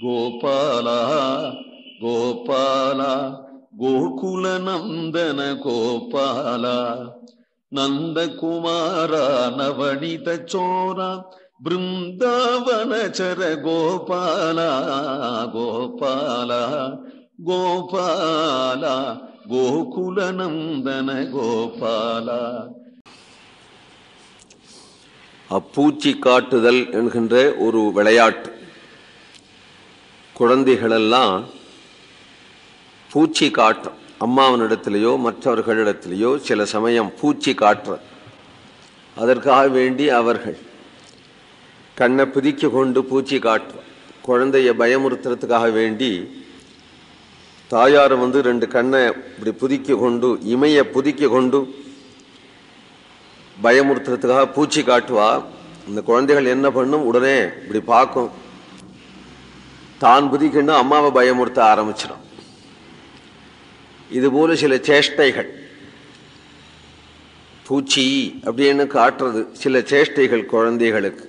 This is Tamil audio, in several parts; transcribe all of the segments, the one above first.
கோபாலா கோபாலா கோகுல நந்தன கோபாலா நந்தகுமாரா நவனித சோரா பிருந்தாவனச்சர கோபாலா கோபாலா கோபாலா கோகுல நந்தன கோபாலா. அப்பூச்சி காட்டுதல் என்கின்ற ஒரு விளையாட்டு. குழந்தைகளெல்லாம் பூச்சி காட்டும். அம்மாவனிடத்திலேயோ மற்றவர்களிடத்திலேயோ சில சமயம் பூச்சி காட்டுற அதற்காக வேண்டி அவர்கள் கண்ணை பிதிக்க கொண்டு பூச்சி காட்டுற குழந்தைய பயமுறுத்துறதுக்காக வேண்டி தாயார் ரெண்டு கண்ணை இப்படி புதிக்க கொண்டு இமைய புதிக்க கொண்டு பயமுறுத்துறதுக்காக பூச்சி காட்டுவா. இந்த குழந்தைகள் என்ன பண்ணும், உடனே இப்படி பார்க்கும், தான் புதிக்கணும், அம்மாவை பயமுறுத்த ஆரம்பிச்சிடும். இதுபோல சில சேஷ்டைகள், பூச்சி அப்படின்னு காட்டுறது சில சேஷ்டைகள் குழந்தைகளுக்கு.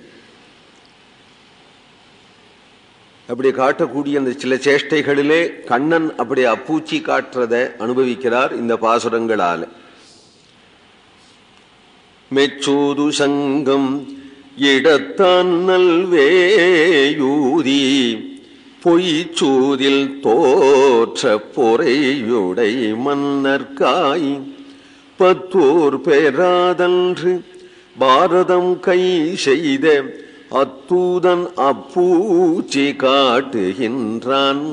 அப்படி காட்டக்கூடிய அந்த சில சேஷ்டைகளிலே கண்ணன் அப்படி அப்பூச்சி காட்டுறதை அனுபவிக்கிறார் இந்த பாசுரங்களால. மெச்சூது சங்கம் இடத்தான் நல்வேயூதி பொய்ச்சூதில் தோற்ற பொறையுடை மன்னர்காய் பத்தோர் பெறாதன்று பாரதம் கை செய்த அத்தூதன் அப்பூச்சி காட்டுகின்றான்.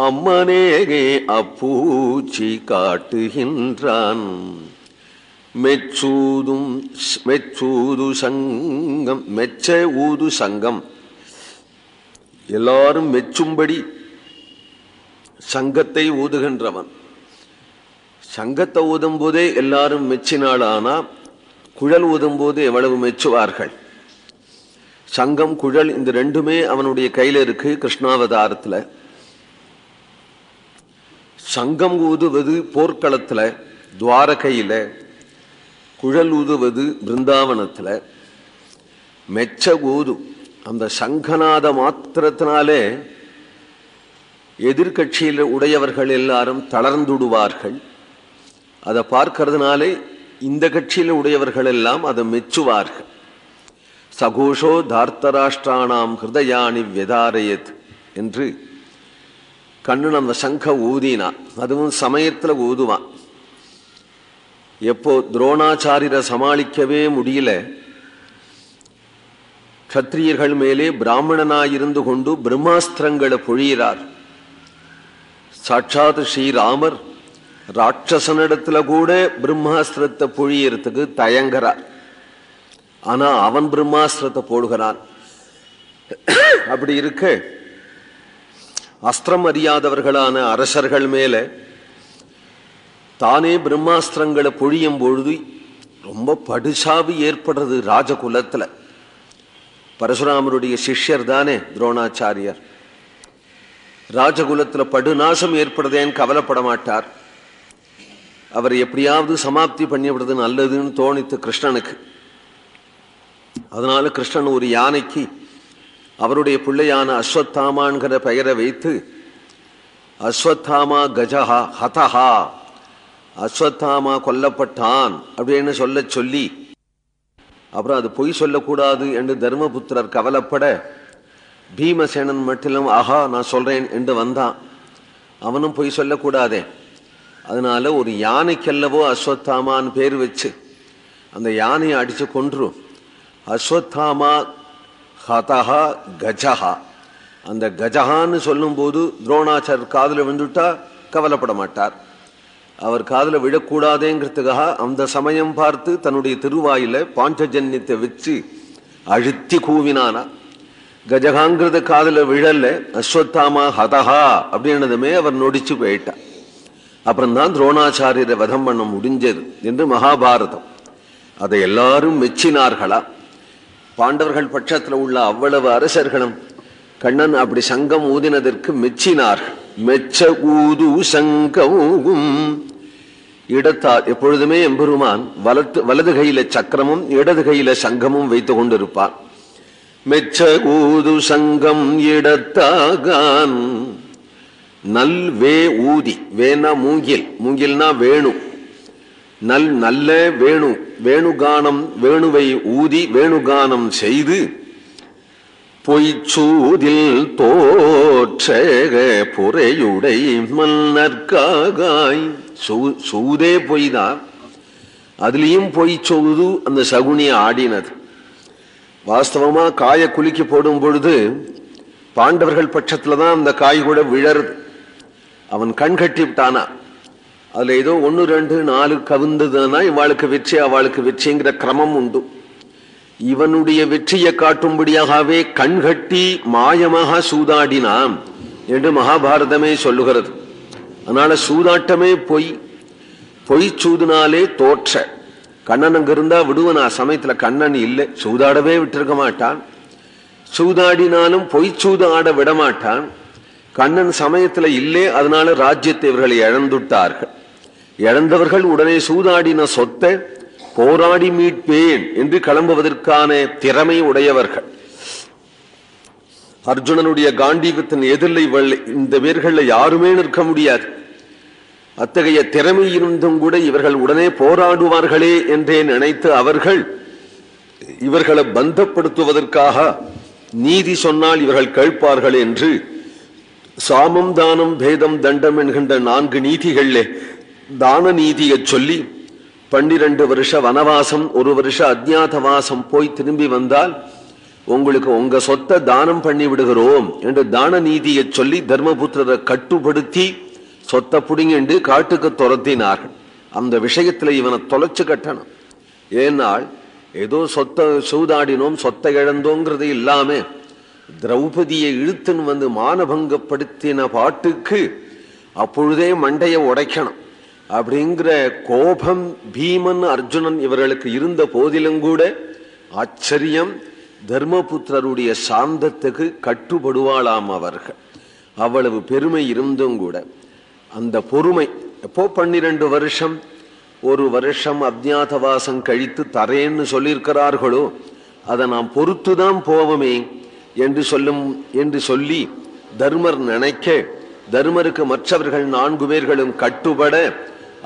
அம்மனேகே அப்பூச்சி காட்டுகின்றான். மெச்சூது சங்கம், மெச்ச ஊது சங்கம், எல்லாரும் மெச்சும்படி சங்கத்தை ஊதுகின்றவன். சங்கத்தை ஊதும் போதே எல்லாரும் மெச்சினாளானா குழல் ஊதும் போது எவ்வளவு மெச்சுவார்கள். சங்கம் குழல் இந்த ரெண்டுமே அவனுடைய கையில இருக்கு. கிருஷ்ணாவதாரத்துல சங்கம் ஊதுவது போர்க்களத்துல துவாரகையில, குழல் ஊதுவது பிருந்தாவனத்துல. மெச்ச ஊது அந்த சங்கநாத மாத்திரத்தினாலே எதிர்கட்சியில் உடையவர்கள் எல்லாரும் தளர்ந்துடுவார்கள். அதை பார்க்கறதுனாலே இந்த கட்சியில் உடையவர்கள் எல்லாம் அதை மெச்சுவார்கள். சகோஷோ தார்த்தராஷ்டிராணாம் ஹிருதயானி வியதாரயத் என்று கண்ணன் அந்த சங்க ஊதினான். அதுவும் சமயத்துல ஊதுவான். எப்போ துரோணாச்சாரியரை சமாளிக்கவே முடியல, கத்திரியர்கள் மேலே பிராமணனாயிருந்து கொண்டு பிரம்மாஸ்திரங்களை பொழியிறார். சாட்சாத் ஸ்ரீராமர் ராட்சசனிடத்துல கூட பிரம்மாஸ்திரத்தை பொழியறதுக்கு தயங்குறார். ஆனா அவன் பிரம்மாஸ்திரத்தை போடுகிறான். அப்படி இருக்க அஸ்திரம் அறியாதவர்களான அரசர்கள் மேல தானே பிரம்மாஸ்திரங்களை பொழியும் பொழுது ரொம்ப படுசாவி ஏற்படுறது ராஜகுலத்துல. பரசுராமருடைய சிஷ்யர் தானே துரோணாச்சாரியர். ராஜகுலத்துல படுநாசம் ஏற்படுதேன்னு கவலைப்பட மாட்டார். அவர் எப்படியாவது சமாப்தி பண்ணிவிடுறது நல்லதுன்னு தோணித்து கிருஷ்ணனுக்கு. அதனால கிருஷ்ணன் ஒரு யானைக்கு அவருடைய பிள்ளையான அஸ்வத்தாமான்கிற பெயரை வைத்து அஸ்வத்தாமா கஜஹா ஹதஹா, அஸ்வத்தாமா கொல்லப்பட்டான் அப்படின்னு சொல்லி, அப்புறம் அது பொய் சொல்லக்கூடாது என்று தர்மபுத்திரர் கவலைப்பட பீமசேனன் மட்டிலும் ஆஹா நான் சொல்றேன் என்று வந்தான். அவனும் பொய் சொல்லக்கூடாதே. அதனால ஒரு யானைக்கல்லவோ அஸ்வத்தாமான்னு பேர் வச்சு அந்த யானையை அடிச்சு கொன்று அஸ்வத்தாமா ஹதஹா கஜஹா. அந்த கஜஹான்னு சொல்லும் போது துரோணாச்சாரியர் காதுல விழுந்துட்டா கவலைப்பட மாட்டார். அவர் காதுல விழக்கூடாதேங்கிறதுக்காக அந்த சமயம் பார்த்து தன்னுடைய திருவாயில பாஞ்சஜன்யத்தை வச்சு அழுத்தி கூவினானா. கஜகாங்கிறத காதுல விழல, அஸ்வத்தாமா ஹதஹா அப்படின்னதுமே அவர் நொடிச்சு போயிட்டார். அப்புறம்தான் துரோணாச்சாரியரை வதம் பண்ண முடிஞ்சது என்று மகாபாரதம். அதை எல்லாரும் மெச்சினார்களா. பாண்டவர்கள் பட்சத்தில் உள்ள அவ்வளவு அரசர்களும் கண்ணன் அப்படி சங்கம் ஊதினதற்கு மெச்சினார்கள். மெச்ச ஊது சங்கமும் இடத்தால் எப்பொழுதுமே எம்பெருமான் வலது கையில சக்கரமும் இடது கையில சங்கமும் வைத்து கொண்டிருப்பான். மெச்சகூது சங்கம் இடத்தாகான் நல் வே ஊதி, வேணா மூங்கில், மூங்கில்னா வேணு, நல்ல வேணு, வேணுகானம், வேணுவை ஊதி வேணுகானம் செய்து பொய்ச்சூதில் தோற்ற பொறையுடை மன்னர்காகாய். சூதே பொய்தான், அதுலயும் பொய் சூது அந்த சகுனியை ஆடினது. வாஸ்தவமா காய குலுக்கி போடும் பொழுது பாண்டவர்கள் பட்சத்துலதான் அந்த காய் கூட விழருது. அவன் கண் கட்டி விட்டானா, அதுல ஏதோ 1 2 4 கவிழ்ந்ததுன்னா இவாளுக்கு வெற்றி அவளுக்கு வெற்றிங்கிற கிரமம் உண்டு. இவனுடைய வெற்றியை காட்டும்படியாகவே கண்கட்டி மாயமாக சூதாடினான் என்று மகாபாரதமே சொல்லுகிறது. அதனால சூதாட்டமே பொய், பொய் சூதுனாலே தோற்ற. கண்ணன் அங்க இருந்தா விடுவனா, சமயத்துல கண்ணன் இல்லை, சூதாடவே விட்டிருக்க மாட்டான். சூதாடினாலும் பொய் சூது ஆட விடமாட்டான். கண்ணன் சமயத்துல இல்லை, அதனால ராஜ்யத்தை இவர்களை இழந்துட்டார்கள். இழந்தவர்கள் உடனே சூதாடின சொத்தை போராடி மீட்பேன் என்று கிளம்புவதற்கான திறமை உடையவர்கள். அர்ஜுனனுடைய காண்டீவத்தின் எதிரில் இந்த பேர்கள்ல யாருமே நிற்க முடியாது. அத்தகைய திறமை இருந்தும் கூட இவர்கள் உடனே போராடுவார்களே என்றே நினைத்து அவர்கள் இவர்களை பந்தப்படுத்துவதற்காக நீதி சொன்னால் இவர்கள் கேட்பார்கள் என்று சாமம் தானம் பேதம் தண்டம் என்கின்ற 4 நீதிகளிலே தான நீதியை சொல்லி 12 வருஷ வனவாசம் 1 வருஷ அஜ்ஞாதவாசம் போய் திரும்பி வந்தால் உங்களுக்கு உங்க சொத்தை தானம் பண்ணி விடுகிறோம் என்று தான நீதியை சொல்லி தர்மபுத்திரரை கட்டுப்படுத்தி சொத்தை புடிங்கண்டு காட்டுக்கு துரத்தினார்கள். அந்த விஷயத்துல இவனை தொலைச்சு கட்டணும். ஏனால் ஏதோ சொத்தை சூதாடினோம் சொத்தை இழந்தோங்கிறது இல்லாம திரௌபதியை இழுத்துன்னு வந்து மானபங்கப்படுத்தின பாட்டுக்கு அப்பொழுதே மண்டையை உடைக்கணும் அப்படிங்கிற கோபம் பீமன் அர்ஜுனன் இவர்களுக்கு இருந்த போதிலும் கூட ஆச்சரியம், தர்மபுத்திரருடைய சாந்தத்துக்கு கட்டுப்படுவாளாம் அவர்கள். அவ்வளவு பெருமை இருந்தும் கூட அந்த பொறுமை எப்போ 12 வருஷம் 1 வருஷம் அஜ்ஞாதவாசம் கழித்து தரேன்னு சொல்லியிருக்கிறார்களோ அதை நாம் பொறுத்துதான் போவோமே என்று சொல்லி தர்மர் நினைக்க, தர்மருக்கு மற்றவர்கள் 4 பேர்களும் கட்டுப்பட,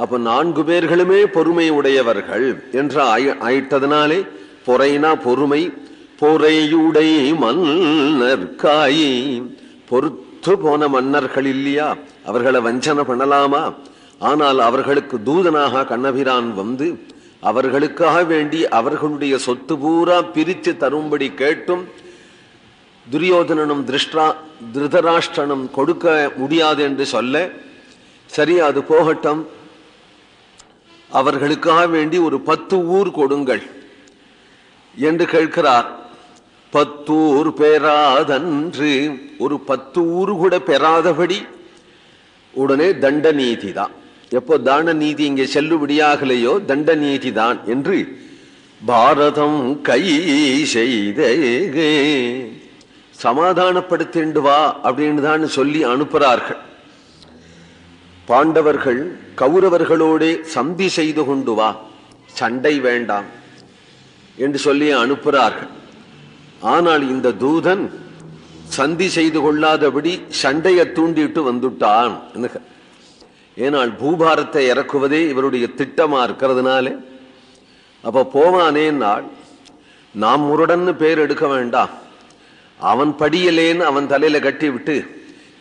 அப்ப 4 பேர்களுமே பொறுமை உடையவர்கள் என்று ஆயிட்டதனாலே பொறைனா பொறுமை, பொறையுடை மன்னர்காயை, பொறுத்து போன மன்னர்கள் இல்லையா, அவர்களை வஞ்சனை பண்ணலாமா? ஆனால் அவர்களுக்கு தூதனாக கண்ணபிரான் வந்து அவர்களுக்காக வேண்டி அவர்களுடைய சொத்து பூரா பிரித்து தரும்படி கேட்டும் துரியோதனனும் திருதராஷ்டிரனும் கொடுக்க முடியாது என்று சொல்ல, சரி அது போகட்டும், அவர்களுக்காக வேண்டி ஒரு 10 ஊர் கொடுங்கள் என்று கேட்கிறார். 10 ஊர் பெறாதன்று, ஒரு 10 ஊர் கூட பெறாதபடி உடனே தண்ட நீதி தான். எப்போ தான நீதி இங்கே செல்லுபடியாகலையோ தண்ட நீதி தான் என்று பாரதம் கை செய்த சமாதானப்படுத்திண்டு வா அப்படின்னு தான் சொல்லி அனுப்புறார்கள். பாண்டவர்கள் கௌரவர்களோட சந்தி செய்து கொண்டு வா, சண்டை வேண்டாம் என்று சொல்லி அனுப்புறார்கள். ஆனால் இந்த தூதன் சந்தி செய்து கொள்ளாதபடி சண்டையை தூண்டிட்டு வந்துட்டான். ஏனால் பூபாரத்தை இறக்குவதே இவருடைய திட்டமா இருக்கிறதுனால அப்ப போவானே நாள் நாம் முரடன்னு பேர் எடுக்க வேண்டாம், அவன் படியலேன்னு அவன் தலையில கட்டி விட்டு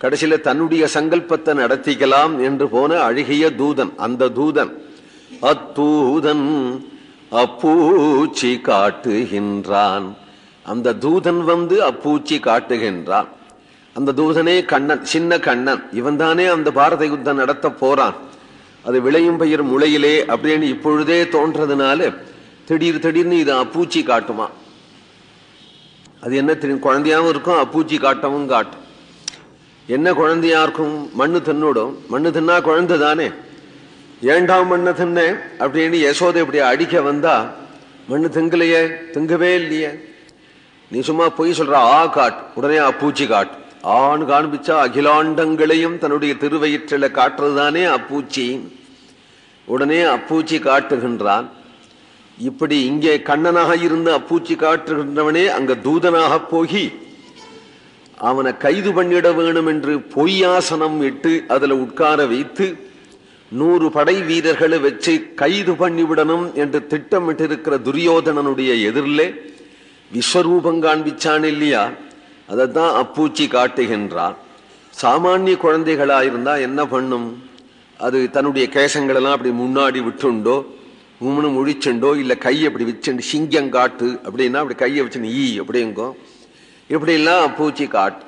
கடைசியில தன்னுடைய சங்கல்பத்தை நடத்திக்கலாம் என்று போன அழகிய தூதன். அந்த தூதன் அத்தூதன் அப்பூச்சி காட்டுகின்றான். அந்த தூதன் வந்து அப்பூச்சி காட்டுகின்றான். அந்த தூதனே கண்ணன், சின்ன கண்ணன். இவன் தானே அந்த பாரத யுத்தம் நடத்த போறான். அது விளையும் பயிர் முளையிலே அப்படின்னு இப்பொழுதே தோன்றதுனால திடீர்னு இது அப்பூச்சி காட்டுமா. அது என்ன தெரியும், குழந்தையாவும் இருக்கும், அப்பூச்சி காட்டவும் காட்டும். என்ன குழந்தையா இருக்கும், மண்ணு தின்னோடும். மண்ணு தின்னா குழந்தை தானே, ஏண்டாம் மண்ணை தின்ன அப்படின்னு யசோதை இப்படி அடிக்க வந்தா மண்ணு திங்கலையே, திங்கவே இல்லையே, நீ சும்மா பொய் சொல்ற, ஆ காட்டு, உடனே அப்பூச்சி காட்டு. ஆண் காண்பிச்சா அகிலாண்டங்களையும் தன்னுடைய திருவயிற்றில காட்டுறதுதானே அப்பூச்சி. உடனே அப்பூச்சி காட்டுகின்றான். இப்படி இங்கே கண்ணனாக இருந்து அப்பூச்சி காட்டுகின்றவனே அங்க தூதனாக போகி அவனை கைது பண்ணிட வேணும் என்று பொய்யாசனம் இட்டு அதுல உட்கார வைத்து 100 படை வீரர்களை வச்சு கைது பண்ணிவிடணும் என்று திட்டமிட்டிருக்கிற துரியோதனனுடைய எதிரிலே விஸ்வரூபம் காண்பிச்சான் இல்லையா, அதைத்தான் அப்பூச்சி காட்டுகின்றான். சாமானிய குழந்தைகளாயிருந்தா என்ன பண்ணும்? அது தன்னுடைய கேசங்களெல்லாம் அப்படி முன்னாடி விட்டுண்டோ உம்னு முழிச்சுண்டோ இல்ல கையை அப்படி வச்சுண்டு சிங்கம் காட்டு அப்படின்னா அப்படி கையை வச்சுன்னு ஈ அப்படிங்கோ இப்படிலாம் அப்பூச்சி காட்டு.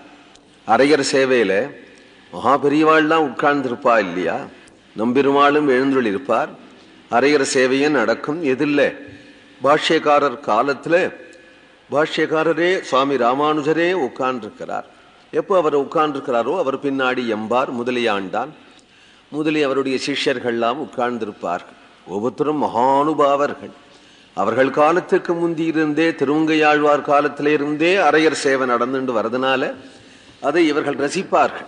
அரையர் சேவையில மகா பெரியவாள்லாம் உட்கார்ந்துருப்பா இல்லையா, நம்பெருமாளும் எழுந்துள் இருப்பார். அரையர் சேவையும் நடக்கும். எதில்ல பாஷ்யக்காரர் காலத்துல பாஷ்யக்காரரே சுவாமி ராமானுஜரே உட்கார்ந்துருக்கிறார். எப்போ அவர் உட்கார்ந்துருக்கிறாரோ அவர் பின்னாடி எம்பார் முதலியாண்டான் முதலி அவருடைய சிஷ்யர்கள்லாம் உட்கார்ந்திருப்பார்கள். ஒவ்வொருத்தரும் மகானுபாவர்கள். அவர்கள் காலத்துக்கு முந்தி இருந்தே திருவங்கையாழ்வார் காலத்திலிருந்தே அரையர் சேவை நடந்துட்டு வரதுனால அதை இவர்கள் ரசிப்பார்கள்,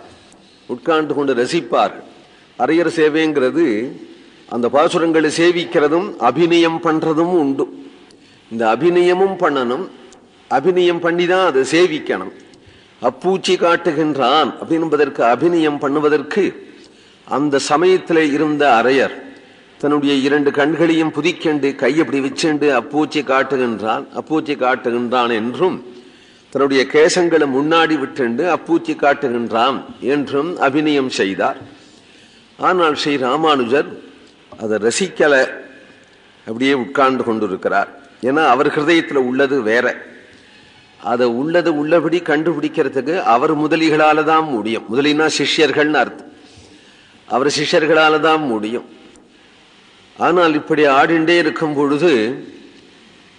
உட்கார்ந்து கொண்டு ரசிப்பார்கள். அரையர் சேவைங்கிறது அந்த பாசுரங்களை சேவிக்கிறதும் அபிநயம் பண்றதும் உண்டு. இந்த அபிநயமும் பண்ணணும், அபிநயம் பண்ணிதான் அதை சேவிக்கணும். அப்பூச்சி காட்டுகின்றான் அப்படின்பதற்கு அபிநயம் பண்ணுவதற்கு அந்த சமயத்தில் இருந்த அரையர் தன்னுடைய 2 கண்களையும் புதிக்கண்டு கையப்படி வச்சுண்டு அப்பூச்சி காட்டுகின்றான் அப்பூச்சி காட்டுகின்றான் என்றும் தன்னுடைய கேசங்களை முன்னாடி விட்டுண்டு அப்பூச்சி காட்டுகின்றான் என்றும் அபிநயம் செய்தார். ஆனால் ஸ்ரீ ராமானுஜர் அதை ரசிக்கல, அப்படியே உட்கார்ந்து கொண்டிருக்கிறார். ஏன்னா அவர் ஹிருதயத்தில் உள்ளது வேற. அதை உள்ளது உள்ளபடி கண்டுபிடிக்கிறதுக்கு அவர் முதலிகளால தான் முடியும். முதலினா சிஷ்யர்கள்னு அர்த்தம். அவர் சிஷ்யர்களால தான் முடியும். ஆனால் இப்படி ஆடிண்டே இருக்கும் பொழுது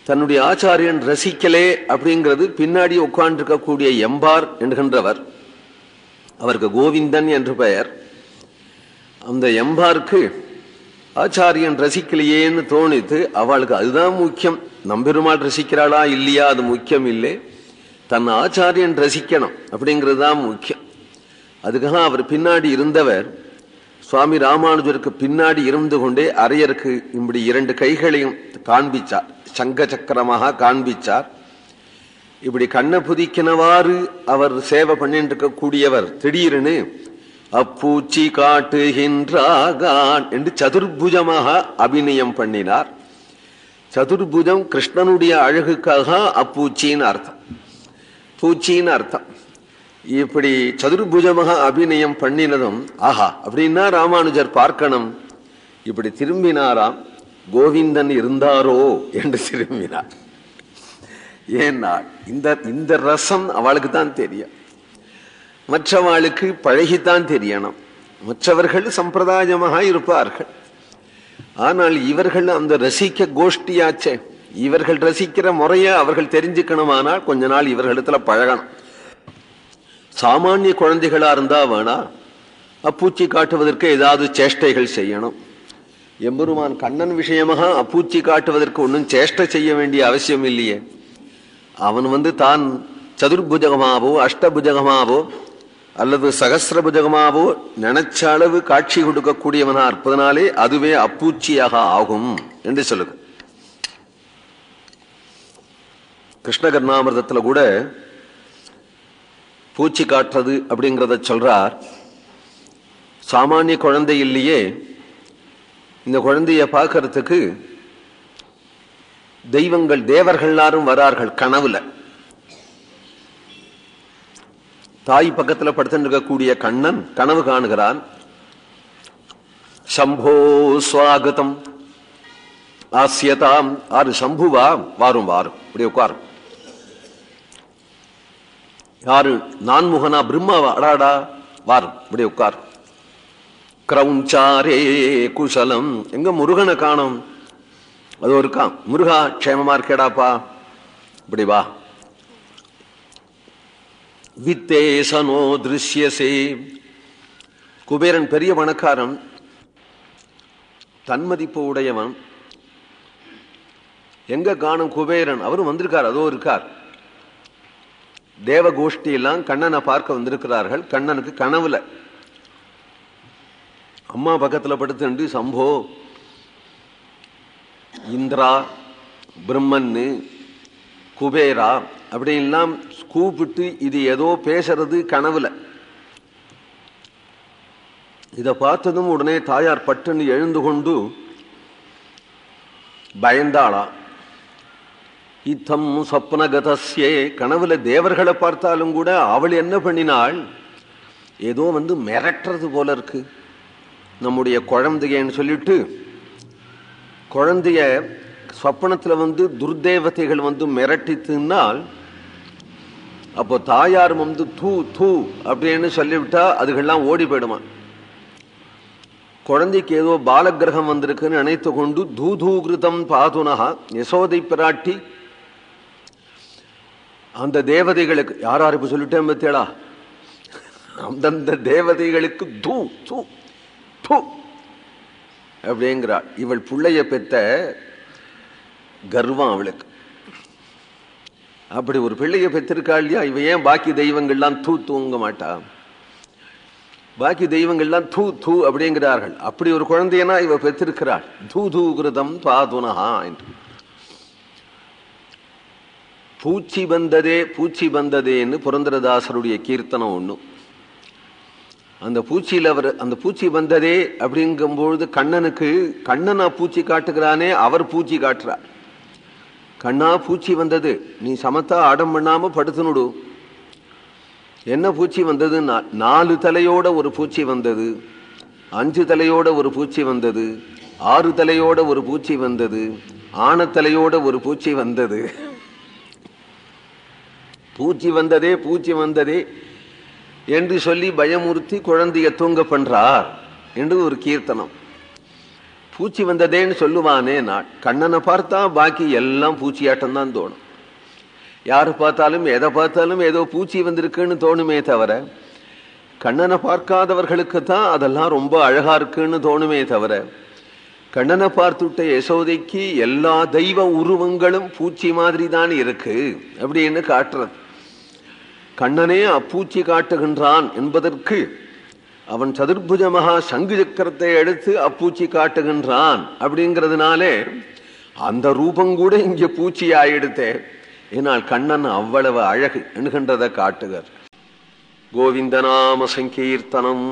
தன்னுடைய ஆச்சாரியன் ரசிக்கலே அப்படிங்கிறது பின்னாடி உட்கார்ந்திருக்கக்கூடிய எம்பார் என்கின்றவர், அவருக்கு கோவிந்தன் என்று பெயர். அந்த எம்பாருக்கு ஆச்சாரியன் ரசிக்கலையேன்னு தோணித்து அவளுக்கு அதுதான் முக்கியம். நம்பெருமாள் ரசிக்கிறாளா இல்லையா அது முக்கியம் இல்லை, தன் ஆச்சாரியன் ரசிக்கணும் அப்படிங்கிறது தான் முக்கியம். அதுக்காக அவர் பின்னாடி இருந்தவர் சுவாமி ராமானுஜருக்கு பின்னாடி இருந்து கொண்டே அரையருக்கு இப்படி 2 கைகளையும் காண்பிச்சார், சங்க சக்கரமாக காண்பிச்சார். இப்படி கண்ணை புதிக்கினவாறு அவர் சேவை பண்ணிட்டு இருக்கக்கூடியவர் திடீர்னு அப்பூச்சி காட்டுகின்றான் என்று சதுர்புஜமாக அபிநயம் பண்ணினார். சதுர்புஜம் கிருஷ்ணனுடைய அழகுக்காக அப்பூச்சின்னு அர்த்தம், பூச்சின்னு அர்த்தம். இப்படி சதுர்புஜமாக அபிநயம் பண்ணினதும் ஆஹா அப்படின்னா ராமானுஜர் பார்க்கணும். இப்படி திரும்பினாராம், கோவிந்தன் இருந்தாரோ என்று திரும்பினார். ஏன்னா இந்த ரசம் அவளுக்கு தான் தெரியும், மற்றவாளுக்கு பழகித்தான் தெரியணும். மற்றவர்கள் சம்பிரதாயமாக இருப்பார்கள். ஆனால் இவர்கள் அந்த ரசிக்க கோஷ்டியாச்சே, இவர்கள் ரசிக்கிற முறைய அவர்கள் தெரிஞ்சுக்கணுமானால் கொஞ்ச நாள் இவர்களிடத்துல பழகணும். சாமானிய குழந்தைகளா இருந்தா வேணா அப்பூச்சி காட்டுவதற்கு ஏதாவது சேஷ்டைகள் செய்யணும். எம்பெருமான் கண்ணன் விஷயமாக அப்பூச்சி காட்டுவதற்கு ஒன்றும் சேஷ்டை செய்ய வேண்டிய அவசியம் இல்லையே. அவன் தான் சதுர்புஜகமாவோ அஷ்டபுஜகமாவோ அல்லது சகசிரபுஜகமாவோ நினைச்ச அளவு காட்சி கொடுக்கக்கூடியவனா இருப்பதனாலே அதுவே அப்பூச்சியாக ஆகும் என்று சொல்லுங்க. கிருஷ்ணகர்ணாமிர்தத்துல கூட பூச்சி காட்டுறது அப்படிங்கிறத சொல்றார். சாமானிய குழந்தை இல்லையே, இந்த குழந்தைய பார்க்கறதுக்கு தெய்வங்கள் தேவர்கள் எல்லாரும் வரார்கள் கனவுல. தாய் பக்கத்துல படுத்துட்டு இருக்கக்கூடிய கண்ணன் கனவு காணுகிறான். சம்போ ஸ்வாகதம் ஆசியதாம், ஆறு சம்புவா வாரும் வாரும் இப்படி உட்காரும். யாரு நான்முகனா பிரம்மாவா, அடாடா வாரும் இப்படி உட்கார். கிரௌஞ்சாரே குசலம், எங்க முருகனை காணும், அது இருக்கான். முருகா க்ஷேமமா இருக்கேடாப்பா, இப்படி வா. வித்தேசனோ திருஷ்யசே, குபேரன் பெரிய பணக்காரன், தன்மதிப்பு உடையவன். எங்க காணும் குபேரன், அவரும் வந்திருக்கார், அதோ இருக்கார். தேவகோஷ்டி எல்லாம் கண்ணனை பார்க்க வந்திருக்கிறார்கள். கண்ணனுக்கு கனவுல அம்மா பக்கத்துல படுத்துண்டு சம்போ இந்திரா பிரம்மன்னு குபேரா அப்படின்லாம் கூப்பிட்டு இது ஏதோ பேசுறது கனவுல. இதை பார்த்ததும் உடனே தாயார் பட்டுன்னு எழுந்து கொண்டு பயந்தாளா. இத்தம் சொப்னகதஸ்யே, கனவுல தேவர்களை பார்த்தாலும் கூட அவள் என்ன பண்ணினாள், ஏதோ மிரட்டுறது போல இருக்கு நம்முடைய குழந்தையன்னு சொல்லிட்டு, குழந்தைய சொப்பனத்துல துர்தேவதைகள் மிரட்டித்துனால், அப்போ தாயார் தூ தூ அப்படின்னு சொல்லிவிட்டா அதுகள்லாம் ஓடி போயிடுமா. குழந்தைக்கு ஏதோ பாலகிரகம் வந்திருக்குன்னு நினைத்து கொண்டு தூதூகிருதம் பாதுனகா, யசோதை பிராட்டி அந்த தேவதைகளுக்கு, யாராருக்கு சொல்லிட்டேன் பத்தியடா, அந்தந்த தேவதைகளுக்கு தூ தூ தூ அப்படிங்கிறாள். இவள் பிள்ளைய பெற்ற கர்வம் அவளுக்கு. அப்படி ஒரு பிள்ளைய பெற்றிருக்காள் இல்லையா, இவ ஏன் பாக்கி தெய்வங்கள்லாம் தூங்க மாட்டா, பாக்கி தெய்வங்கள்லாம் தூ தூ அப்படிங்கிறார்கள். அப்படி ஒரு குழந்தையனா இவ பெற்றிருக்கிறாள். தூதூகிருதம் பாதுனஹா என்று. பூச்சி வந்ததேன்னு புரந்தரதாசருடைய கீர்த்தனம் ஒண்ணு. அந்த பூச்சியில் அவர் அந்த பூச்சி வந்ததே அப்படிங்கும்பொழுது கண்ணனுக்கு, கண்ணனா பூச்சி காட்டுகிறானே அவர் பூச்சி காட்டுறார். கண்ணா பூச்சி வந்தது, நீ சமத்தா ஆடம் பண்ணாம படுத்துனுடு. என்ன பூச்சி வந்தது, 4 தலையோட ஒரு பூச்சி வந்தது, 5 தலையோட ஒரு பூச்சி வந்தது, 6 தலையோட ஒரு பூச்சி வந்தது, ஆனத்தலையோட ஒரு பூச்சி வந்தது. பூச்சி வந்ததே என்று சொல்லி பயமுறுத்தி குழந்தைய தூங்க பண்றார் என்று ஒரு கீர்த்தனம். பூச்சி வந்ததேன்னு சொல்லுவானே நான், கண்ணனை பார்த்தா பாக்கி எல்லாம் பூச்சியாட்டம் தான் தோணும். யாரு பார்த்தாலும் எதை பார்த்தாலும் ஏதோ பூச்சி வந்திருக்குன்னு தோணுமே தவிர, கண்ணனை பார்க்காதவர்களுக்கு தான் அதெல்லாம் ரொம்ப அழகா இருக்குன்னு தோணுமே தவிர, கண்ணனை பார்த்துட்ட யசோதைக்கு எல்லா தெய்வ உருவங்களும் பூச்சி மாதிரி தான் இருக்கு அப்படின்னு காட்டுறது. கண்ணனே அப்பூச்சி காட்டுகின்றான் என்பதற்கு அவன் சதுர்புஜ மகா சங்கு சக்கரத்தை எடுத்து அப்பூச்சி காட்டுகின்றான் அப்படிங்கிறதுனாலே அந்த ரூபம் கூட இங்க பூச்சி ஆயிடுத்தே. ஏனால் கண்ணன் அவ்வளவு அழகு என்கின்றதை காட்டுகிறார். கோவிந்த நாம சங்கீர்த்தனம்.